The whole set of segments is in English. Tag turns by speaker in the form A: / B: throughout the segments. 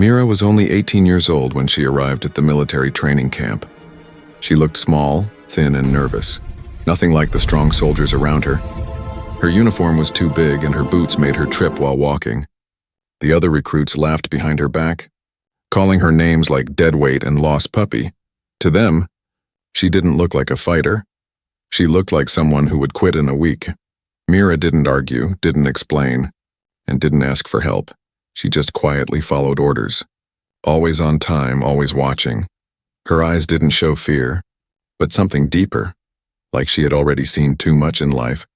A: Mira was only 18 years old when she arrived at the military training camp. She looked small, thin, and nervous, nothing like the strong soldiers around her. Her uniform was too big and her boots made her trip while walking. The other recruits laughed behind her back, calling her names like deadweight and lost puppy. To them, she didn't look like a fighter. She looked like someone who would quit in a week. Mira didn't argue, didn't explain, and didn't ask for help. She just quietly followed orders. Always on time, always watching. Her eyes didn't show fear, but something deeper, like she had already seen too much in life.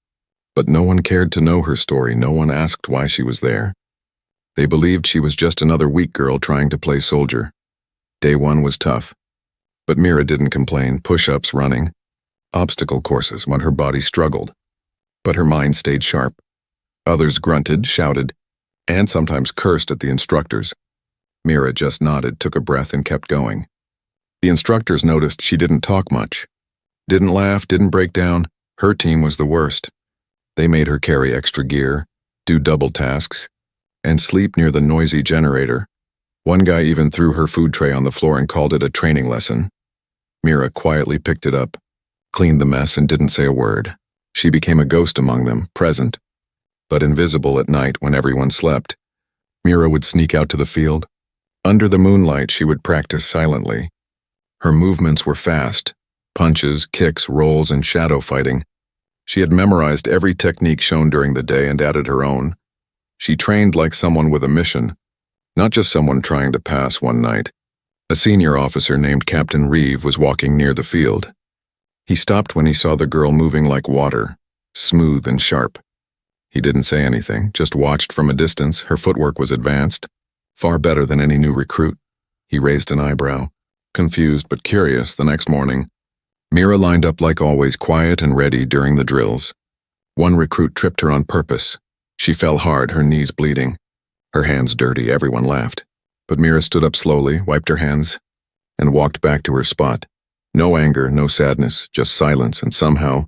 A: But no one cared to know her story, no one asked why she was there. They believed she was just another weak girl trying to play soldier. Day one was tough, but Mira didn't complain, push-ups, running, obstacle courses when her body struggled. But her mind stayed sharp. Others grunted, shouted, and sometimes cursed at the instructors. Mira just nodded, took a breath, and kept going. The instructors noticed she didn't talk much. Didn't laugh, didn't break down. Her team was the worst. They made her carry extra gear, do double tasks, and sleep near the noisy generator. One guy even threw her food tray on the floor and called it a training lesson. Mira quietly picked it up, cleaned the mess, and didn't say a word. She became a ghost among them, present, but invisible at night when everyone slept. Mira would sneak out to the field. Under the moonlight, she would practice silently. Her movements were fast, punches, kicks, rolls, and shadow fighting. She had memorized every technique shown during the day and added her own. She trained like someone with a mission, not just someone trying to pass one night. A senior officer named Captain Reeve was walking near the field. He stopped when he saw the girl moving like water, smooth and sharp. He didn't say anything, just watched from a distance. Her footwork was advanced, far better than any new recruit. He raised an eyebrow, confused but curious. The next morning, Mira lined up like always, quiet and ready during the drills. One recruit tripped her on purpose. She fell hard, her knees bleeding, her hands dirty. Everyone laughed. But Mira stood up slowly, wiped her hands, and walked back to her spot. No anger, no sadness, just silence, and somehow,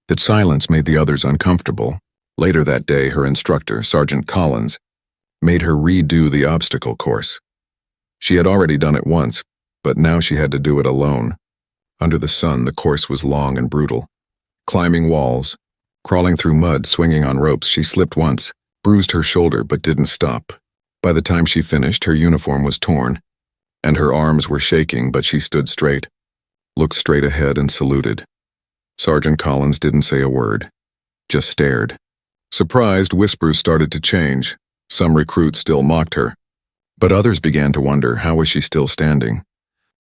A: that silence made the others uncomfortable. Later that day, her instructor, Sergeant Collins, made her redo the obstacle course. She had already done it once, but now she had to do it alone. Under the sun, the course was long and brutal. Climbing walls, crawling through mud, swinging on ropes, she slipped once, bruised her shoulder, but didn't stop. By the time she finished, her uniform was torn, and her arms were shaking, but she stood straight, looked straight ahead, and saluted. Sergeant Collins didn't say a word, just stared. Surprised, whispers started to change. Some recruits still mocked her, but others began to wonder, how was she still standing?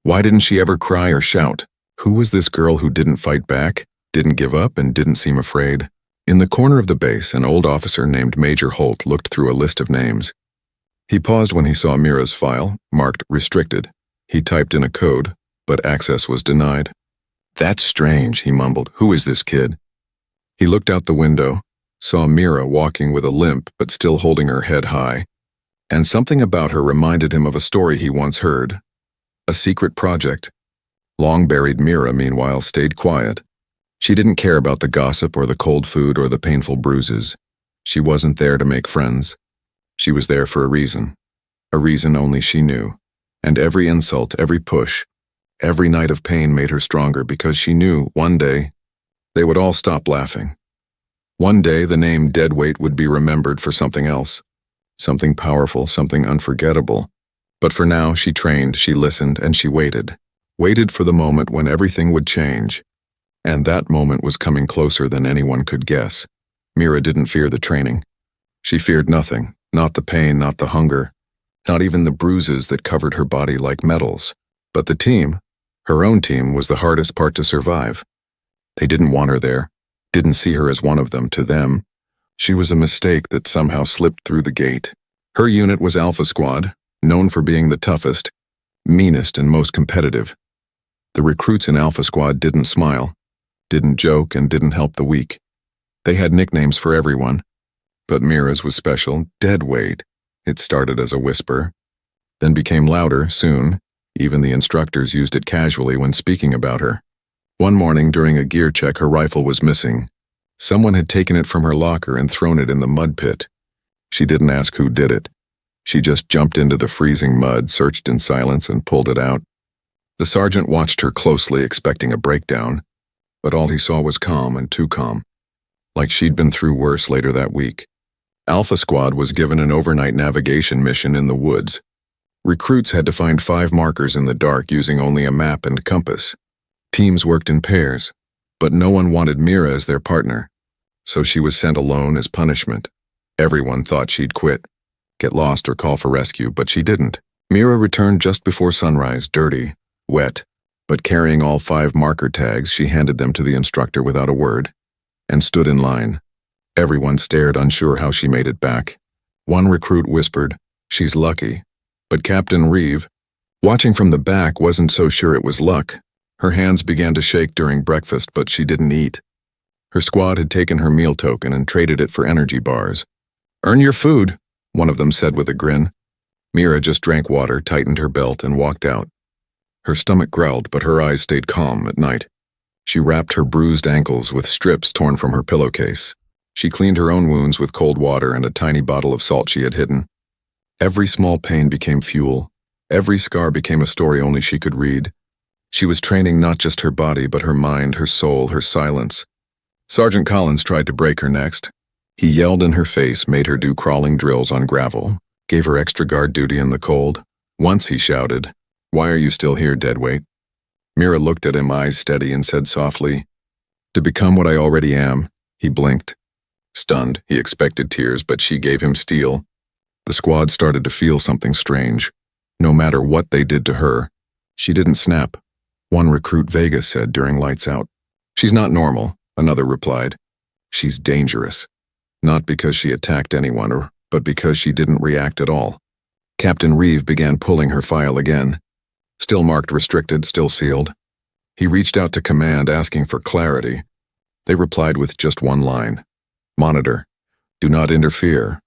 A: Why didn't she ever cry or shout? Who was this girl who didn't fight back, didn't give up, and didn't seem afraid? In the corner of the base, an old officer named Major Holt looked through a list of names. He paused when he saw Mira's file, marked restricted. He typed in a code, but access was denied. "That's strange," he mumbled. "Who is this kid?" He looked out the window, saw Mira walking with a limp but still holding her head high, and something about her reminded him of a story he once heard. A secret project. Long-buried Mira, meanwhile, stayed quiet. She didn't care about the gossip or the cold food or the painful bruises. She wasn't there to make friends. She was there for a reason only she knew. And every insult, every push, every night of pain made her stronger, because she knew one day they would all stop laughing. One day the name Deadweight would be remembered for something else, something powerful, something unforgettable. But for now, she trained, she listened, and she waited for the moment when everything would change. And that moment was coming closer than anyone could guess. Mira didn't fear the training. She feared nothing, not the pain, not the hunger, not even the bruises that covered her body like medals. But the team, her own team, was the hardest part to survive. They didn't want her there, didn't see her as one of them. To them, she was a mistake that somehow slipped through the gate. Her unit was Alpha Squad, known for being the toughest, meanest, and most competitive. The recruits in Alpha Squad didn't smile, didn't joke, and didn't help the weak. They had nicknames for everyone, but Mira's was special. Deadweight. It started as a whisper, then became louder soon. Even the instructors used it casually when speaking about her. One morning during a gear check, her rifle was missing. Someone had taken it from her locker and thrown it in the mud pit. She didn't ask who did it. She just jumped into the freezing mud, searched in silence, and pulled it out. The sergeant watched her closely, expecting a breakdown, but all he saw was calm, and too calm. Like she'd been through worse later that week. Alpha Squad was given an overnight navigation mission in the woods. Recruits had to find 5 markers in the dark using only a map and compass. Teams worked in pairs, but no one wanted Mira as their partner, so she was sent alone as punishment. Everyone thought she'd quit, get lost or call for rescue, but she didn't. Mira returned just before sunrise, dirty, wet, but carrying all 5 marker tags. She handed them to the instructor without a word, and stood in line. Everyone stared, unsure how she made it back. One recruit whispered, "She's lucky." But Captain Reeve, watching from the back, wasn't so sure it was luck. Her hands began to shake during breakfast, but she didn't eat. Her squad had taken her meal token and traded it for energy bars. "Earn your food," one of them said with a grin. Mira just drank water, tightened her belt, and walked out. Her stomach growled, but her eyes stayed calm at night. She wrapped her bruised ankles with strips torn from her pillowcase. She cleaned her own wounds with cold water and a tiny bottle of salt she had hidden. Every small pain became fuel. Every scar became a story only she could read. She was training not just her body, but her mind, her soul, her silence. Sergeant Collins tried to break her next. He yelled in her face, made her do crawling drills on gravel, gave her extra guard duty in the cold. Once he shouted, "Why are you still here, deadweight?" Mira looked at him, eyes steady, and said softly, "To become what I already am." He blinked. Stunned, he expected tears, but she gave him steel. The squad started to feel something strange. No matter what they did to her, she didn't snap. One recruit, Vega, said during lights out. "She's not normal," another replied. "She's dangerous. Not because she attacked anyone, but because she didn't react at all." Captain Reeve began pulling her file again. Still marked restricted, still sealed. He reached out to command, asking for clarity. They replied with just one line. "Monitor. Do not interfere."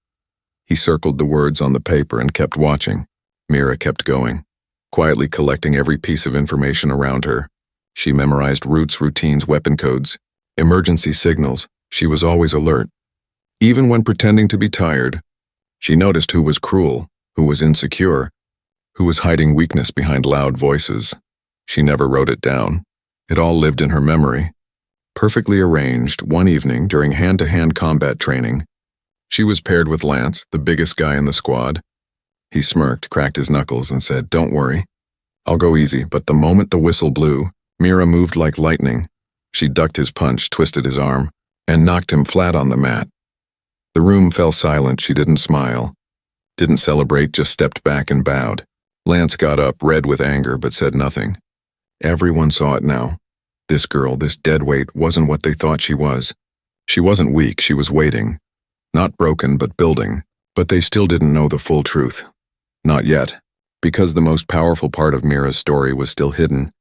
A: He circled the words on the paper and kept watching. Mira kept going, quietly collecting every piece of information around her. She memorized routes, routines, weapon codes, emergency signals. She was always alert. Even when pretending to be tired, she noticed who was cruel, who was insecure, who was hiding weakness behind loud voices. She never wrote it down. It all lived in her memory. Perfectly arranged, one evening during hand-to-hand combat training, she was paired with Lance, the biggest guy in the squad. He smirked, cracked his knuckles, and said, "Don't worry. I'll go easy." But the moment the whistle blew, Mira moved like lightning. She ducked his punch, twisted his arm, and knocked him flat on the mat. The room fell silent. She didn't smile, didn't celebrate, just stepped back and bowed. Lance got up, red with anger, but said nothing. Everyone saw it now. This girl, this deadweight, wasn't what they thought she was. She wasn't weak, she was waiting. Not broken, but building. But they still didn't know the full truth. Not yet, because the most powerful part of Mira's story was still hidden.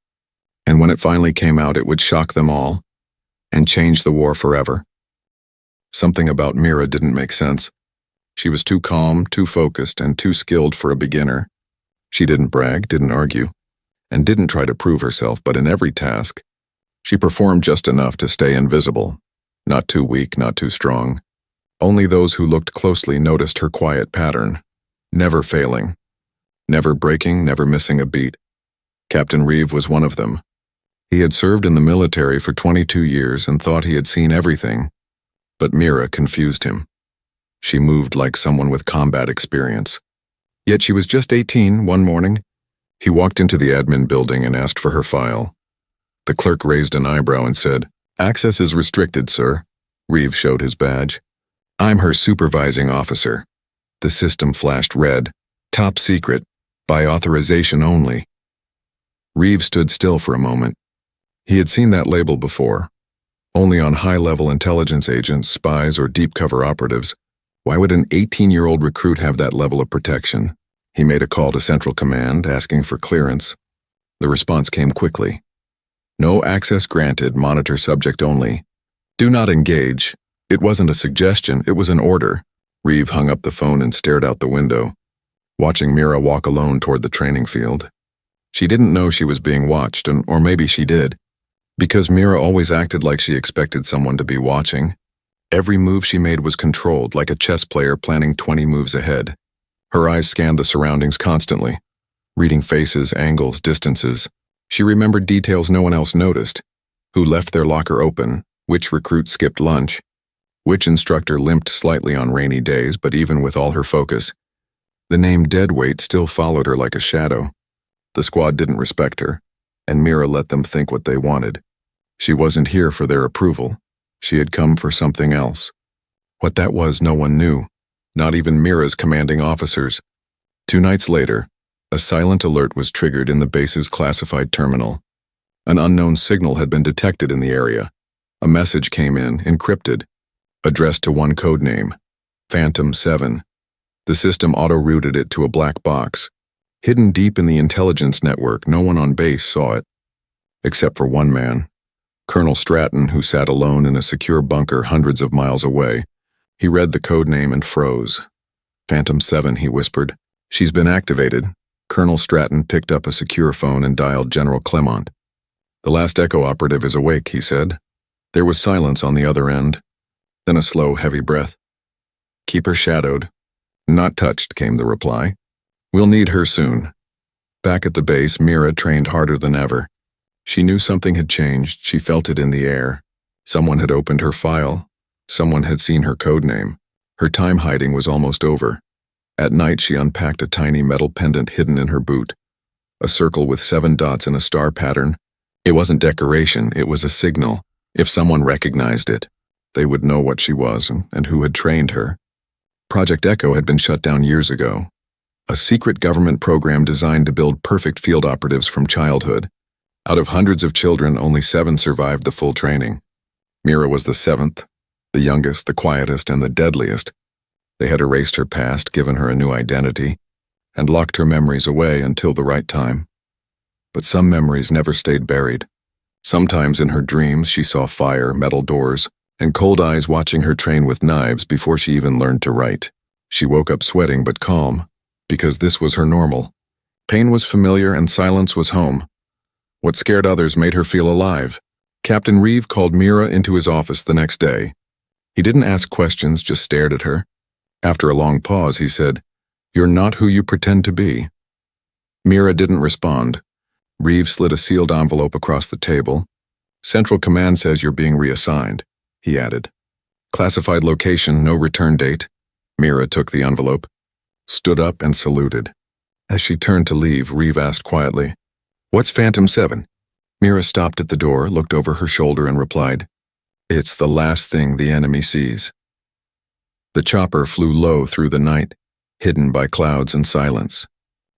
A: And when it finally came out, it would shock them all and change the war forever. Something about Mira didn't make sense. She was too calm, too focused, and too skilled for a beginner. She didn't brag, didn't argue, and didn't try to prove herself, but in every task, she performed just enough to stay invisible. Not too weak, not too strong. Only those who looked closely noticed her quiet pattern, never failing, never breaking, never missing a beat. Captain Reeve was one of them. He had served in the military for 22 years and thought he had seen everything, but Mira confused him. She moved like someone with combat experience. Yet she was just 18 one morning. He walked into the admin building and asked for her file. The clerk raised an eyebrow and said, "Access is restricted, sir." Reeve showed his badge. "I'm her supervising officer." The system flashed red. "Top secret. By authorization only." Reeve stood still for a moment. He had seen that label before. Only on high-level intelligence agents, spies, or deep-cover operatives. Why would an 18-year-old recruit have that level of protection? He made a call to Central Command, asking for clearance. The response came quickly. "No access granted, monitor subject only. Do not engage." It wasn't a suggestion, it was an order. Reeve hung up the phone and stared out the window, watching Mira walk alone toward the training field. She didn't know she was being watched, or maybe she did, because Mira always acted like she expected someone to be watching. Every move she made was controlled, like a chess player planning 20 moves ahead. Her eyes scanned the surroundings constantly, reading faces, angles, distances. She remembered details no one else noticed: who left their locker open, which recruit skipped lunch, which instructor limped slightly on rainy days. But even with all her focus, the name Deadweight still followed her like a shadow. The squad didn't respect her, and Mira let them think what they wanted. She wasn't here for their approval. She had come for something else. What that was, no one knew, not even Mira's commanding officers. 2 nights later, a silent alert was triggered in the base's classified terminal. An unknown signal had been detected in the area. A message came in, encrypted, addressed to one codename, Phantom 7. The system auto-routed it to a black box. Hidden deep in the intelligence network, no one on base saw it, except for one man, Colonel Stratton, who sat alone in a secure bunker hundreds of miles away. He read the codename and froze. Phantom 7, he whispered. She's been activated. Colonel Stratton picked up a secure phone and dialed General Clement. The last Echo operative is awake, he said. There was silence on the other end, then a slow, heavy breath. Keep her shadowed. Not touched, came the reply. We'll need her soon. Back at the base, Mira trained harder than ever. She knew something had changed. She felt it in the air. Someone had opened her file. Someone had seen her codename. Her time hiding was almost over. At night, she unpacked a tiny metal pendant hidden in her boot. A circle with 7 dots in a star pattern. It wasn't decoration, it was a signal. If someone recognized it, they would know what she was and who had trained her. Project Echo had been shut down years ago. A secret government program designed to build perfect field operatives from childhood. Out of hundreds of children, only 7 survived the full training. Mira was the 7th, the youngest, the quietest, and the deadliest. They had erased her past, given her a new identity, and locked her memories away until the right time. But some memories never stayed buried. Sometimes in her dreams she saw fire, metal doors, and cold eyes watching her train with knives before she even learned to write. She woke up sweating but calm, because this was her normal. Pain was familiar and silence was home. What scared others made her feel alive. Captain Reeve called Mira into his office the next day. He didn't ask questions, just stared at her. After a long pause, he said, "You're not who you pretend to be." Mira didn't respond. Reeve slid a sealed envelope across the table. "Central Command says you're being reassigned," he added. "Classified location, no return date." Mira took the envelope, stood up and saluted. As she turned to leave, Reeve asked quietly, "What's Phantom 7? Mira stopped at the door, looked over her shoulder and replied, "It's the last thing the enemy sees." The chopper flew low through the night, hidden by clouds and silence.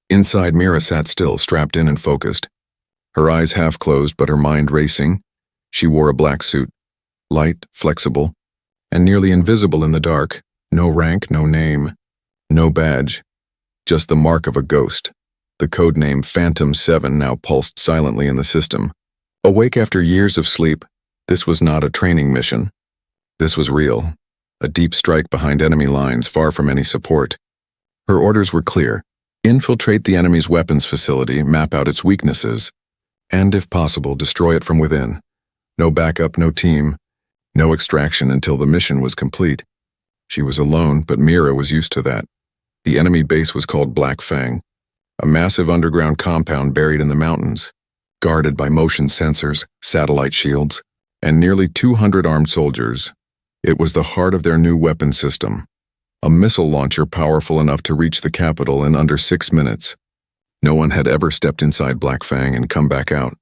A: Inside, Mira sat still, strapped in and focused. Her eyes half closed but her mind racing. She wore a black suit, light, flexible, and nearly invisible in the dark. No rank, no name, no badge, just the mark of a ghost. The codename Phantom 7 now pulsed silently in the system. Awake after years of sleep, this was not a training mission. This was real, a deep strike behind enemy lines, far from any support. Her orders were clear: infiltrate the enemy's weapons facility, map out its weaknesses, and, if possible, destroy it from within. No backup, no team, no extraction until the mission was complete. She was alone, but Mira was used to that. The enemy base was called Black Fang, a massive underground compound buried in the mountains, guarded by motion sensors, satellite shields, and nearly 200 armed soldiers. It was the heart of their new weapon system, a missile launcher powerful enough to reach the capital in under 6 minutes. No one had ever stepped inside Black Fang and come back out.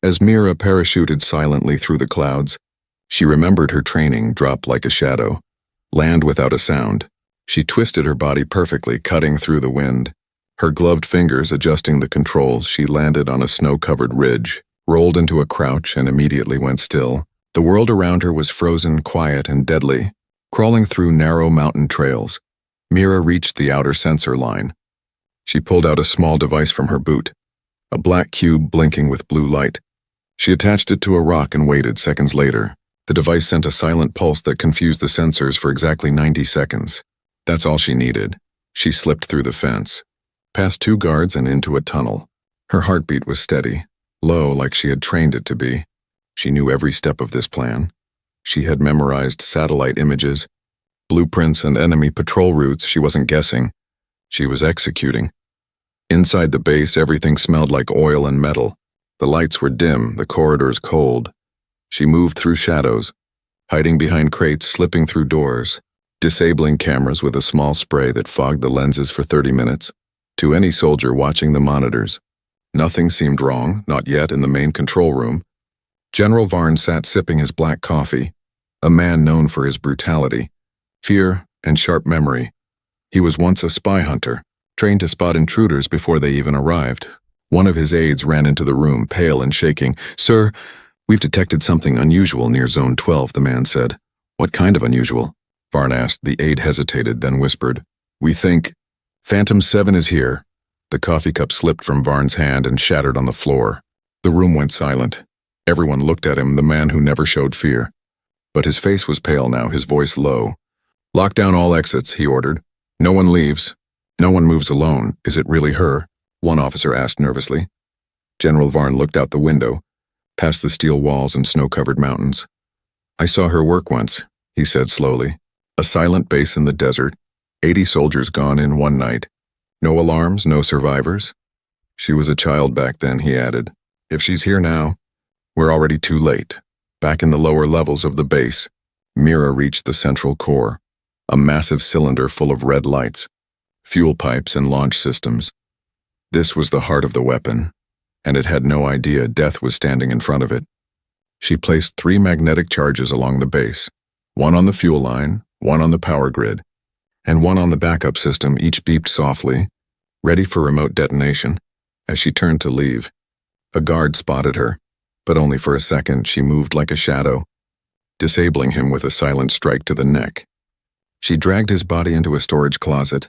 A: As Mira parachuted silently through the clouds, she remembered her training: drop like a shadow, land without a sound. She twisted her body perfectly, cutting through the wind. Her gloved fingers adjusting the controls, she landed on a snow-covered ridge, rolled into a crouch, and immediately went still. The world around her was frozen, quiet, and deadly. Crawling through narrow mountain trails, Mira reached the outer sensor line. She pulled out a small device from her boot, a black cube blinking with blue light. She attached it to a rock and waited. Seconds later, the device sent a silent pulse that confused the sensors for exactly 90 seconds. That's all she needed. She slipped through the fence, past 2 guards and into a tunnel. Her heartbeat was steady, low like she had trained it to be. She knew every step of this plan. She had memorized satellite images, blueprints, and enemy patrol routes. She wasn't guessing. She was executing. Inside the base, everything smelled like oil and metal. The lights were dim, the corridors cold. She moved through shadows, hiding behind crates, slipping through doors, disabling cameras with a small spray that fogged the lenses for 30 minutes. To any soldier watching the monitors, nothing seemed wrong, not yet in the main control room. General Varn sat sipping his black coffee, a man known for his brutality, fear, and sharp memory. He was once a spy hunter, trained to spot intruders before they even arrived. One of his aides ran into the room, pale and shaking. "Sir, we've detected something unusual near Zone 12, the man said. "What kind of unusual?" Varn asked. The aide hesitated, then whispered, "We think Phantom 7 is here." The coffee cup slipped from Varn's hand and shattered on the floor. The room went silent. Everyone looked at him, the man who never showed fear. But his face was pale now, his voice low. "Lock down all exits," he ordered. "No one leaves. No one moves alone. Is it really her?" one officer asked nervously. General Varn looked out the window, past the steel walls and snow-covered mountains. "I saw her work once," he said slowly. "A silent base in the desert, 80 soldiers gone in one night. No alarms, no survivors. She was a child back then," he added. "If she's here now, we're already too late." Back in the lower levels of the base, Mira reached the central core, a massive cylinder full of red lights, fuel pipes and launch systems. This was the heart of the weapon, and it had no idea death was standing in front of it. She placed 3 magnetic charges along the base, one on the fuel line, one on the power grid, and one on the backup system. Each beeped softly, ready for remote detonation. As she turned to leave, a guard spotted her, but only for a second. She moved like a shadow, disabling him with a silent strike to the neck. She dragged his body into a storage closet,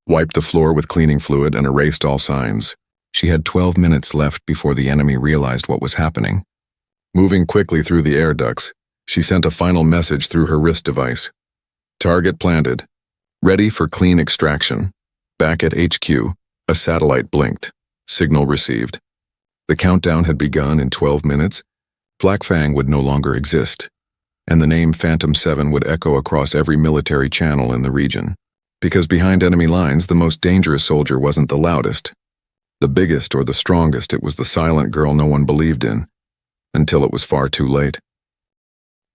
A: wiped the floor with cleaning fluid, and erased all signs. She had 12 minutes left before the enemy realized what was happening. Moving quickly through the air ducts, she sent a final message through her wrist device. "Target planted. Ready for clean extraction." Back at HQ, a satellite blinked. Signal received. The countdown had begun. In 12 minutes. Black Fang would no longer exist, and the name Phantom 7 would echo across every military channel in the region. Because behind enemy lines, the most dangerous soldier wasn't the loudest, the biggest, or the strongest. It was the silent girl no one believed in, until it was far too late.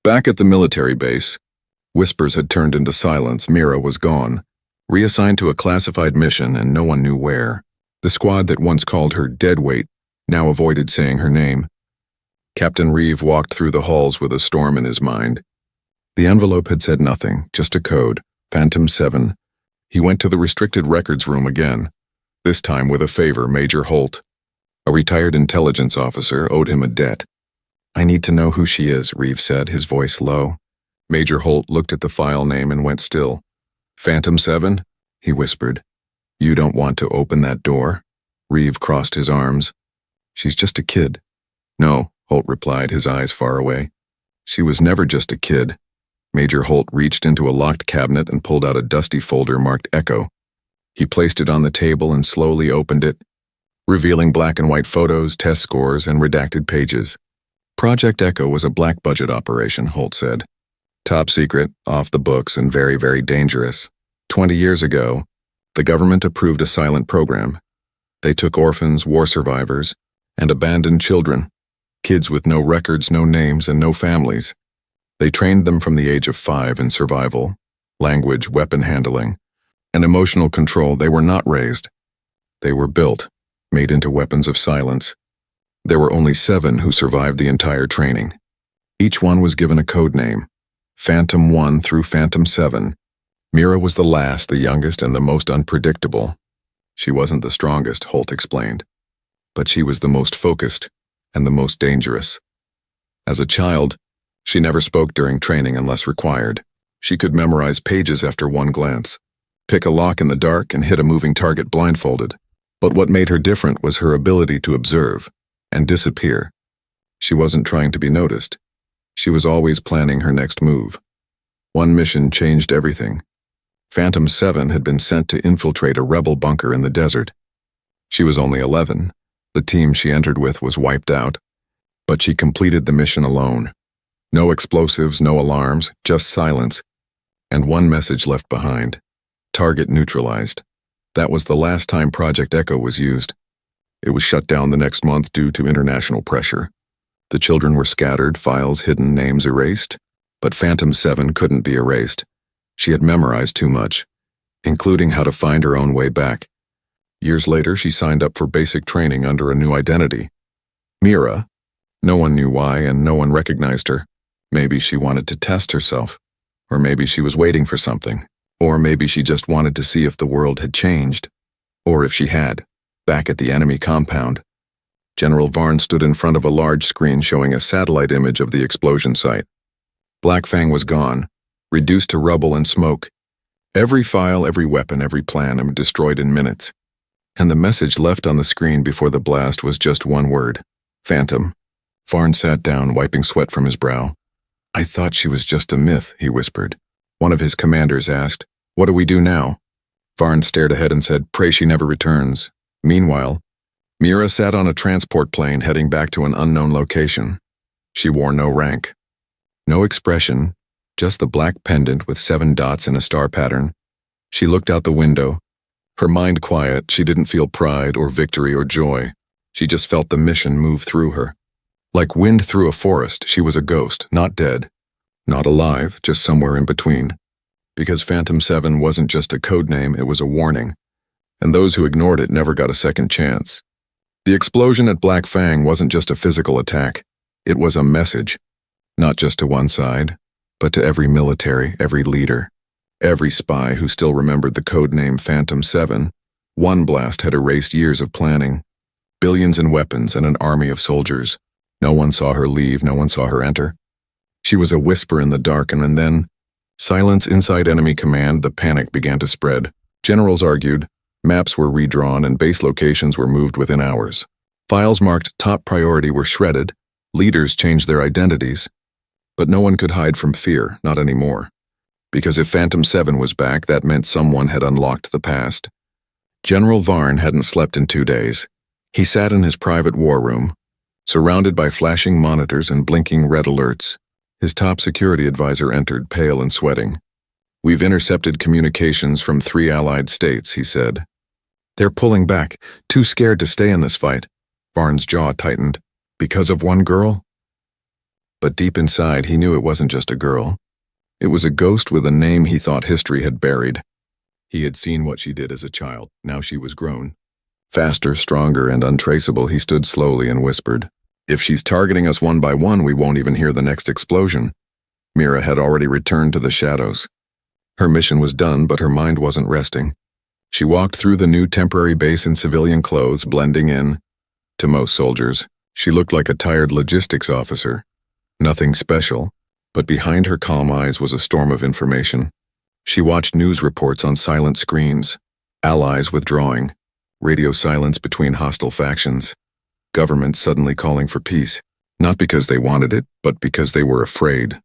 A: Back at the military base, whispers had turned into silence. Mira was gone, reassigned to a classified mission, and no one knew where. The squad that once called her deadweight now avoided saying her name. Captain Reeve walked through the halls with a storm in his mind. The envelope had said nothing, just a code, Phantom 7. He went to the restricted records room again, this time with a favor. Major Holt, a retired intelligence officer, owed him a debt. "I need to know who she is," Reeve said, his voice low. Major Holt looked at the file name and went still. "Phantom 7? He whispered. "You don't want to open that door?" Reeve crossed his arms. "She's just a kid." "No," Holt replied, his eyes far away. "She was never just a kid." Major Holt reached into a locked cabinet and pulled out a dusty folder marked Echo. He placed it on the table and slowly opened it, revealing black and white photos, test scores, and redacted pages. Project Echo was a black-budget operation, Holt said. Top secret, off the books, and very, very dangerous. 20 years ago, the government approved a silent program. They took orphans, war survivors, and abandoned children, kids with no records, no names, and no families. They trained them from the age of 5 in survival, language, weapon handling, and emotional control. They were not raised. They were built, made into weapons of silence. There were only 7 who survived the entire training. Each one was given a code name, Phantom 1 through Phantom 7. Mira was the last, the youngest, and the most unpredictable. She wasn't the strongest, Holt explained, but she was the most focused and the most dangerous. As a child, she never spoke during training unless required. She could memorize pages after one glance, pick a lock in the dark, and hit a moving target blindfolded. But what made her different was her ability to observe and disappear. She wasn't trying to be noticed. She was always planning her next move. One mission changed everything. Phantom 7 had been sent to infiltrate a rebel bunker in the desert. She was only 11. The team she entered with was wiped out, but she completed the mission alone. No explosives, no alarms, just silence, and one message left behind. Target neutralized. That was the last time Project Echo was used. It was shut down the next month due to international pressure. The children were scattered, files hidden, names erased. But Phantom 7 couldn't be erased. She had memorized too much, including how to find her own way back. Years later, she signed up for basic training under a new identity. Mira. No one knew why, and no one recognized her. Maybe she wanted to test herself. Or maybe she was waiting for something. Or maybe she just wanted to see if the world had changed. Or if she had. Back at the enemy compound, General Varn stood in front of a large screen showing a satellite image of the explosion site. Black Fang was gone, reduced to rubble and smoke. Every file, every weapon, every plan destroyed in minutes. And the message left on the screen before the blast was just one word: Phantom. Varn sat down, wiping sweat from his brow. "I thought she was just a myth," he whispered. One of his commanders asked, "What do we do now?" Varn stared ahead and said, "Pray she never returns." Meanwhile, Mira sat on a transport plane heading back to an unknown location. She wore no rank. No expression, just the black pendant with 7 dots in a star pattern. She looked out the window. Her mind quiet, she didn't feel pride or victory or joy. She just felt the mission move through her. Like wind through a forest, she was a ghost, not dead. Not alive, just somewhere in between. Because Phantom 7 wasn't just a code name, it was a warning. And those who ignored it never got a second chance. The explosion at Black Fang wasn't just a physical attack. It was a message. Not just to one side, but to every military, every leader, every spy who still remembered the code name Phantom 7. One blast had erased years of planning, billions in weapons and an army of soldiers. No one saw her leave, no one saw her enter. She was a whisper in the dark, and then, silence inside enemy command, the panic began to spread. Generals argued, maps were redrawn, and base locations were moved within hours. Files marked top priority were shredded, leaders changed their identities. But no one could hide from fear, not anymore. Because if Phantom 7 was back, that meant someone had unlocked the past. General Varn hadn't slept in 2 days. He sat in his private war room, surrounded by flashing monitors and blinking red alerts. His top security advisor entered, pale and sweating. "We've intercepted communications from 3 allied states," he said. "They're pulling back, too scared to stay in this fight." Varn's jaw tightened. "Because of one girl?" But deep inside, he knew it wasn't just a girl. It was a ghost with a name he thought history had buried. He had seen what she did as a child. Now she was grown. Faster, stronger, and untraceable, he stood slowly and whispered, "If she's targeting us one by one, we won't even hear the next explosion." Mira had already returned to the shadows. Her mission was done, but her mind wasn't resting. She walked through the new temporary base in civilian clothes, blending in. To most soldiers, she looked like a tired logistics officer. Nothing special, but behind her calm eyes was a storm of information. She watched news reports on silent screens, allies withdrawing, radio silence between hostile factions, governments suddenly calling for peace, not because they wanted it, but because they were afraid.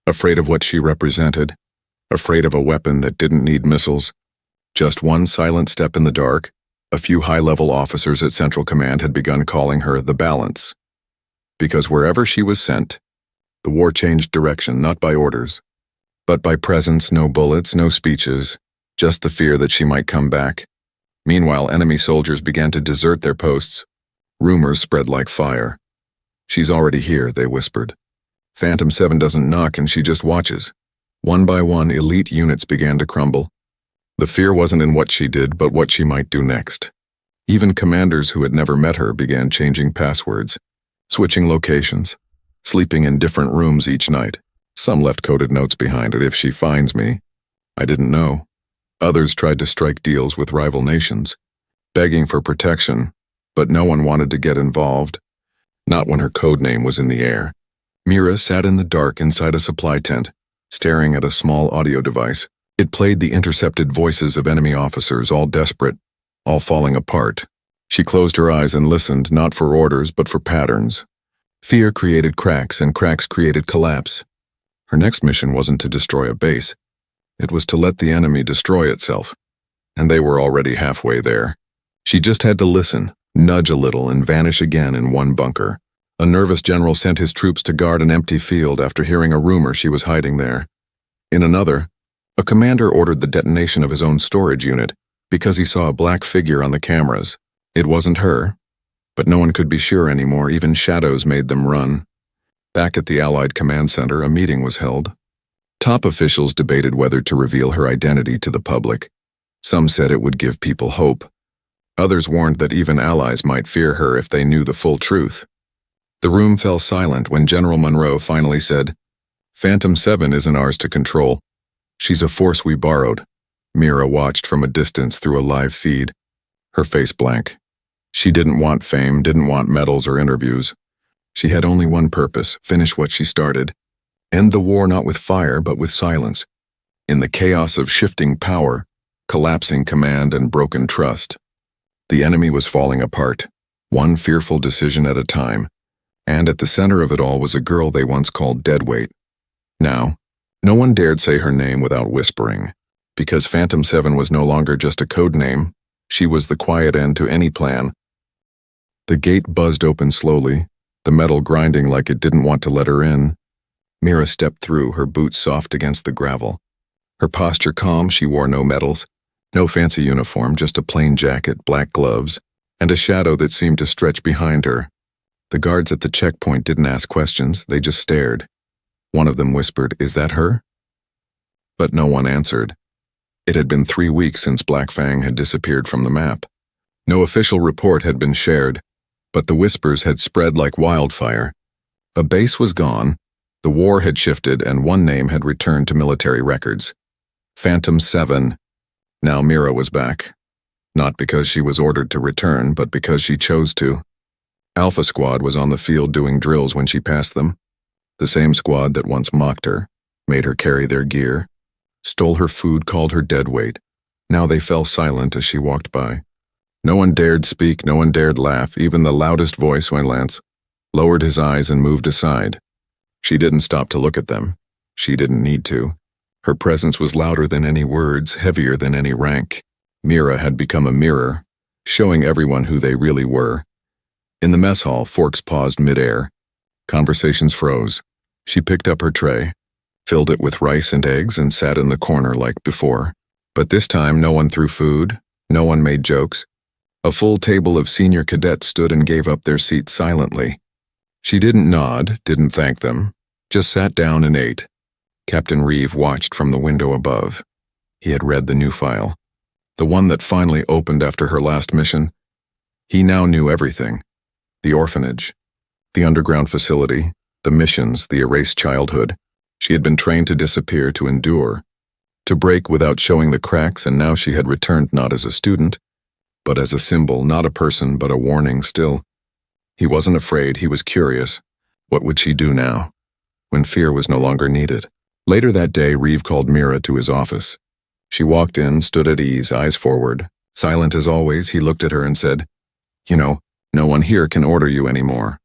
A: Afraid of what she represented, afraid of a weapon that didn't need missiles. Just one silent step in the dark, a few high-level officers at Central Command had begun calling her the Balance. Because wherever she was sent, the war changed direction, not by orders, but by presence. No bullets, no speeches, just the fear that she might come back. Meanwhile, enemy soldiers began to desert their posts. Rumors spread like fire. "She's already here," they whispered. "Phantom 7 doesn't knock and she just watches." One by one, elite units began to crumble. The fear wasn't in what she did, but what she might do next. Even commanders who had never met her began changing passwords, switching locations, sleeping in different rooms each night. Some left coded notes behind it: "If she finds me, I didn't know." Others tried to strike deals with rival nations, begging for protection, but no one wanted to get involved, not when her code name was in the air. Mira sat in the dark inside a supply tent, staring at a small audio device. It played the intercepted voices of enemy officers, all desperate, all falling apart. She closed her eyes and listened, not for orders, but for patterns. Fear created cracks, and cracks created collapse. Her next mission wasn't to destroy a base. It was to let the enemy destroy itself. And they were already halfway there. She just had to listen, nudge a little, and vanish again in one bunker. A nervous general sent his troops to guard an empty field after hearing a rumor she was hiding there. In another, a commander ordered the detonation of his own storage unit, Because he saw a black figure on the cameras. It wasn't her, but no one could be sure anymore. Even shadows made them run. Back at the Allied Command Center, a meeting was held. Top officials debated whether to reveal her identity to the public. Some said it would give people hope. Others warned that even allies might fear her if they knew the full truth. The room fell silent when General Monroe finally said, "Phantom 7 isn't ours to control. She's a force we borrowed." Mira watched from a distance through a live feed, her face blank. She didn't want fame, didn't want medals or interviews. She had only one purpose: finish what she started. End the war not with fire, but with silence. In the chaos of shifting power, collapsing command, and broken trust, the enemy was falling apart, one fearful decision at a time. And at the center of it all was a girl they once called deadweight. Now, no one dared say her name without whispering, because Phantom 7 was no longer just a code name. She was the quiet end to any plan. The gate buzzed open slowly, the metal grinding like it didn't want to let her in. Mira stepped through, her boots soft against the gravel. Her posture calm. She wore no medals, no fancy uniform, just a plain jacket, black gloves, and a shadow that seemed to stretch behind her. The guards at the checkpoint didn't ask questions, they just stared. One of them whispered, "Is that her?" But no one answered. It had been 3 weeks since Black Fang had disappeared from the map. No official report had been shared, but the whispers had spread like wildfire. A base was gone, the war had shifted, and one name had returned to military records. Phantom 7. Now Mira was back. Not because she was ordered to return, but because she chose to. Alpha Squad was on the field doing drills when she passed them. The same squad that once mocked her, made her carry their gear, stole her food, called her deadweight. Now they fell silent as she walked by. No one dared speak, no one dared laugh. Even the loudest voice, when Lance lowered his eyes and moved aside. She didn't stop to look at them. She didn't need to. Her presence was louder than any words, heavier than any rank. Mira had become a mirror, showing everyone who they really were. In the mess hall, forks paused mid-air. Conversations froze. She picked up her tray, filled it with rice and eggs, and sat in the corner like before. But this time no one threw food, no one made jokes. A full table of senior cadets stood and gave up their seats silently. She didn't nod, didn't thank them, just sat down and ate. Captain Reeve watched from the window above. He had read the new file, the one that finally opened after her last mission. He now knew everything. The orphanage, the underground facility, the missions, the erased childhood. She had been trained to disappear, to endure, to break without showing the cracks, and now she had returned not as a student, but as a symbol, not a person, but a warning still. He wasn't afraid, he was curious. What would she do now, when fear was no longer needed? Later that day, Reeve called Mira to his office. She walked in, stood at ease, eyes forward. Silent as always, he looked at her and said, "You know, no one here can order you anymore."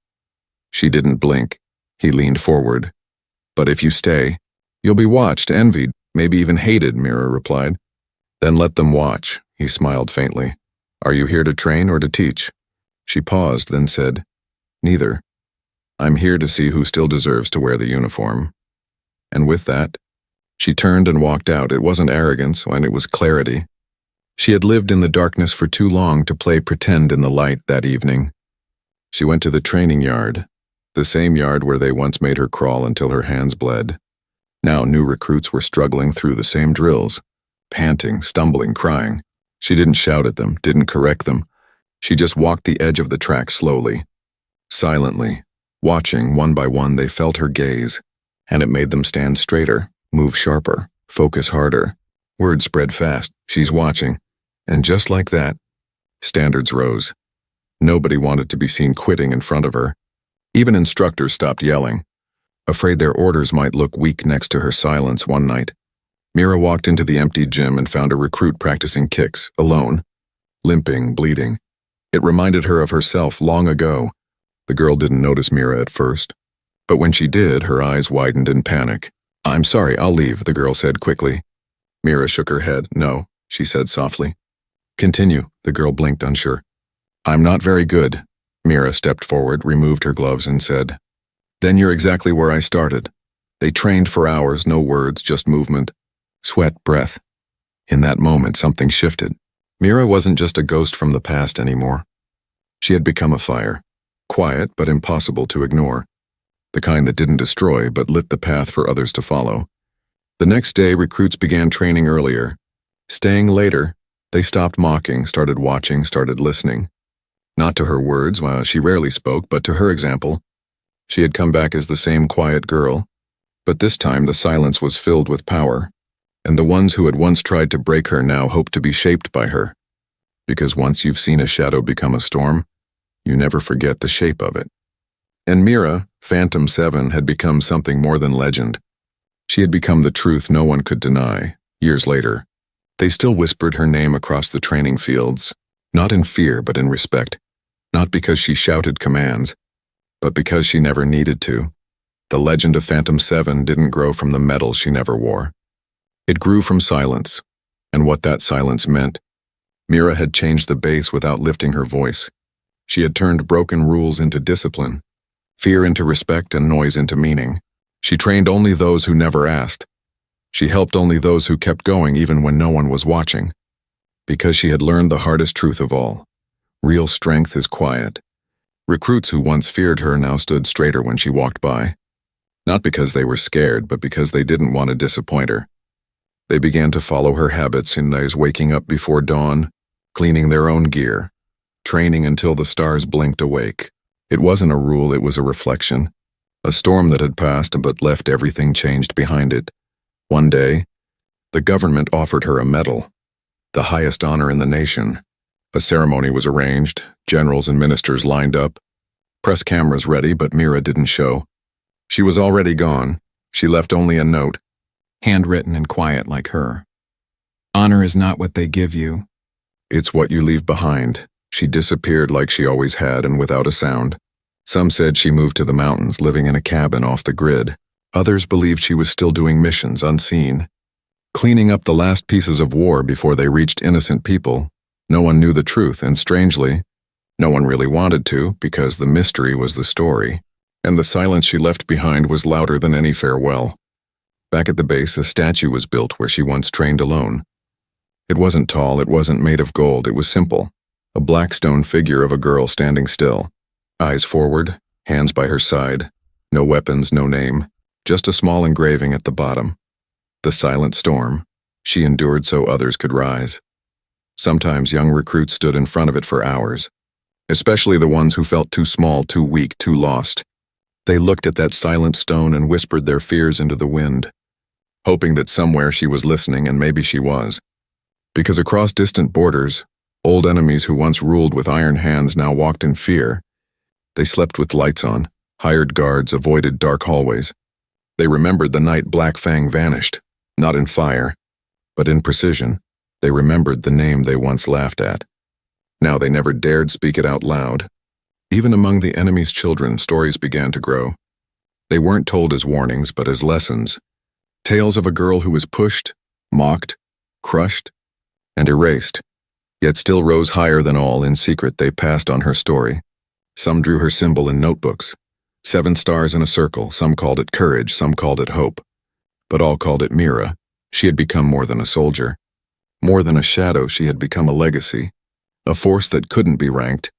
A: She didn't blink. He leaned forward. "But if you stay, you'll be watched, envied, maybe even hated," Mira replied. "Then let them watch," he smiled faintly. "Are you here to train or to teach?" She paused, then said, "Neither. I'm here to see who still deserves to wear the uniform." And with that, she turned and walked out. It wasn't arrogance, and it was clarity. She had lived in the darkness for too long to play pretend in the light that evening. She went to the training yard, the same yard where they once made her crawl until her hands bled. Now new recruits were struggling through the same drills, panting, stumbling, crying. She didn't shout at them, didn't correct them. She just walked the edge of the track slowly, silently. Watching, one by one, they felt her gaze, and it made them stand straighter, move sharper, focus harder. Word spread fast, "She's watching." And just like that, standards rose. Nobody wanted to be seen quitting in front of her. Even instructors stopped yelling, afraid their orders might look weak next to her silence. One night, Mira walked into the empty gym and found a recruit practicing kicks, alone, limping, bleeding. It reminded her of herself long ago. The girl didn't notice Mira at first, but when she did, her eyes widened in panic. "I'm sorry, I'll leave," the girl said quickly. Mira shook her head. "No," she said softly. "Continue," the girl blinked, unsure. "I'm not very good." Mira stepped forward, removed her gloves, and said, "Then you're exactly where I started. They trained for hours, no words, just movement, sweat, breath." In that moment, something shifted. Mira wasn't just a ghost from the past anymore. She had become a fire, quiet but impossible to ignore, the kind that didn't destroy but lit the path for others to follow. The next day, recruits began training earlier. Staying later, they stopped mocking, started watching, started listening. Not to her words, while she rarely spoke, but to her example. She had come back as the same quiet girl, but this time the silence was filled with power, and the ones who had once tried to break her now hoped to be shaped by her. Because once you've seen a shadow become a storm, you never forget the shape of it. And Mira, Phantom 7, had become something more than legend. She had become the truth no one could deny. Years later, they still whispered her name across the training fields, not in fear but in respect, not because she shouted commands, but because she never needed to. The legend of Phantom 7 didn't grow from the medal she never wore. It grew from silence, and what that silence meant. Mira had changed the base without lifting her voice. She had turned broken rules into discipline, fear into respect, and noise into meaning. She trained only those who never asked. She helped only those who kept going even when no one was watching. Because she had learned the hardest truth of all. Real strength is quiet. Recruits who once feared her now stood straighter when she walked by. Not because they were scared, but because they didn't want to disappoint her. They began to follow her habits in days, waking up before dawn, cleaning their own gear, training until the stars blinked awake. It wasn't a rule, it was a reflection. A storm that had passed but left everything changed behind it. One day, the government offered her a medal, the highest honor in the nation. A ceremony was arranged, generals and ministers lined up, press cameras ready, but Mira didn't show. She was already gone. She left only a note,
B: handwritten and quiet like her. Honor is not what they give you.
A: It's what you leave behind. She disappeared like she always had and without a sound. Some said she moved to the mountains, living in a cabin off the grid. Others believed she was still doing missions unseen, cleaning up the last pieces of war before they reached innocent people. No one knew the truth, and strangely, no one really wanted to, because the mystery was the story, and the silence she left behind was louder than any farewell. Back at the base, a statue was built where she once trained alone. It wasn't tall, it wasn't made of gold, it was simple. A black stone figure of a girl standing still. Eyes forward, hands by her side. No weapons, no name. Just a small engraving at the bottom. The silent storm she endured so others could rise. Sometimes young recruits stood in front of it for hours, especially the ones who felt too small, too weak, too lost. They looked at that silent stone and whispered their fears into the wind, hoping that somewhere she was listening, and maybe she was. Because across distant borders, old enemies who once ruled with iron hands now walked in fear. They slept with lights on, hired guards, avoided dark hallways. They remembered the night Black Fang vanished, not in fire, but in precision. They remembered the name they once laughed at. Now they never dared speak it out loud. Even among the enemy's children, stories began to grow. They weren't told as warnings, but as lessons. Tales of a girl who was pushed, mocked, crushed, and erased, yet still rose higher than all. In secret they passed on her story. Some drew her symbol in notebooks. 7 stars in a circle. Some called it courage, some called it hope. But all called it Mira. She had become more than a soldier. More than a shadow, she had become a legacy. A force that couldn't be ranked,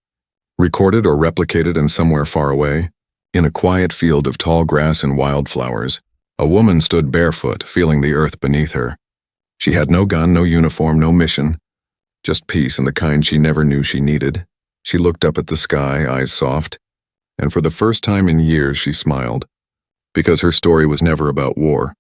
A: recorded or replicated, and somewhere far away, in a quiet field of tall grass and wildflowers, a woman stood barefoot, feeling the earth beneath her. She had no gun, no uniform, no mission, just peace, and the kind she never knew she needed. She looked up at the sky, eyes soft, and for the first time in years she smiled. Because her story was never about war.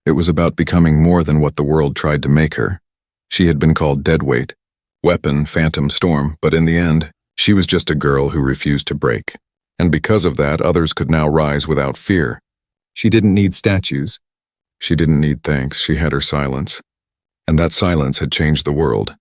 A: It was about becoming more than what the world tried to make her. She had been called deadweight, weapon, phantom storm, but in the end, she was just a girl who refused to break. And because of that, others could now rise without fear. She didn't need statues. She didn't need thanks. She had her silence. And that silence had changed the world.